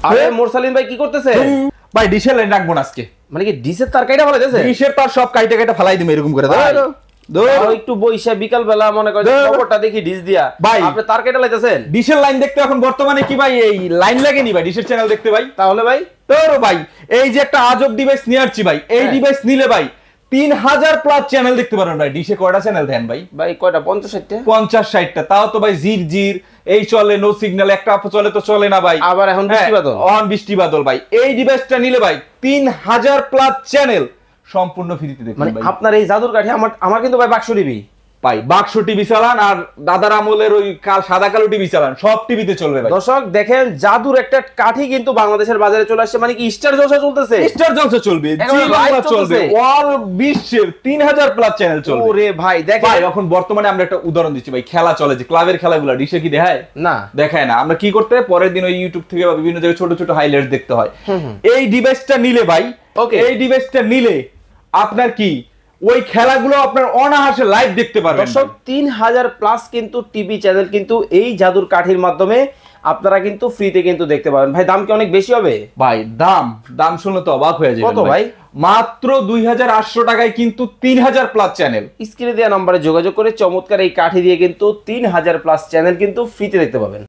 আরে মোরসালিন ভাই কি করতেছে? ভাই ডিশের লাইন রাখবো না আজকে। মানে কি ডিশের তার কাইটা ফেলে দিয়েছে? ডিশের তার সব কাইটা কাইটা ফালাই দিবে এরকম করে। একটু বইসা বিকাল বেলা মনে করেন খবরটা দেখি ডিশ দিয়া ভাই আপনি তার কাইটা লাইতেছেন। ডিশের লাইন দেখতে এখন বর্তমানে কি ভাই এই লাইন লাগেনি ভাই ডিশের চ্যানেল দেখতে ভাই? তাহলে ভাই তোর ভাই এই যে একটা আজব ডিভাইস নিয়ে আসছি ভাই, এই ডিভাইস নিলে ভাই 3000 প্লাস চ্যানেল দেখতে পারবেন ভাই। ডিশে কয়টা চ্যানেল দেন ভাই? ভাই কয়টা 50-60টা? 50-60টা, তাও তো ভাই জির জির এই চলে, নো সিগন্যাল, একটা চলে তো চলে না ভাই। আবার এখন বৃষ্টি বাদল, এখন বৃষ্টি বাদল ভাই। এই ডিভাইসটা নিলে ভাই 3000 প্লাস চ্যানেল সম্পূর্ণ ফ্রিতে দেখবেন মানে ভাই। আপনার এই জাদুর কাঠি আমার কিন্তু ভাই বাক্স টিভি ভাই বাক্স টিভি চালান আর দাদার আমলের ওই সাদা কালো টিভি চালান, সব টিভিতে চলবে ভাই। দর্শক দেখেন জাদুর একটা কাঠি কিন্তু বাংলাদেশের বাজারে চলে আসছে, মানে কি স্টার জলসা চলতেছে, স্টার জলসা চলবে, জি বাংলা চলবে, অল বিশ্বের 3000 প্লাস চ্যানেল চলবে। ওরে ভাই দেখেন ভাই এখন বর্তমানে আমরা একটা উদাহরণ দিচ্ছি ভাই, খেলা চলে যে ক্লাবের খেলাগুলো ডিশে কি দেখায়? না দেখায় না। আমরা কি করতে হয় পরের দিন ওই ইউটিউব থেকে বা বিভিন্ন জায়গায় ছোট ছোট হাইলাইট দেখতে হয়। এই ডিভাইসটা নিলে ভাই, এই ডিভাইসটা নিলে আপনার কি ওই খেলাগুলো আপনার অনায়াসে লাইভ দেখতে পারবেন। দর্শক 3000 প্লাস কিন্তু টিভি চ্যানেল কিন্তু এই জাদুর কাঠির মাধ্যমে আপনারা কিন্তু ফ্রিতে কিন্তু দেখতে পাবেন। ভাই দাম কি অনেক বেশি হবে? ভাই দাম শুনলে তো অবাক হয়ে যাবে। কত ভাই? মাত্র 2800 টাকায় কিন্তু 3000 প্লাস চ্যানেল। স্ক্রিনে দেওয়া নম্বরে যোগাযোগ করে চমৎকার এই কাঠি দিয়ে কিন্তু 3000 প্লাস চ্যানেল কিন্তু ফ্রিতে দেখতে পাবেন।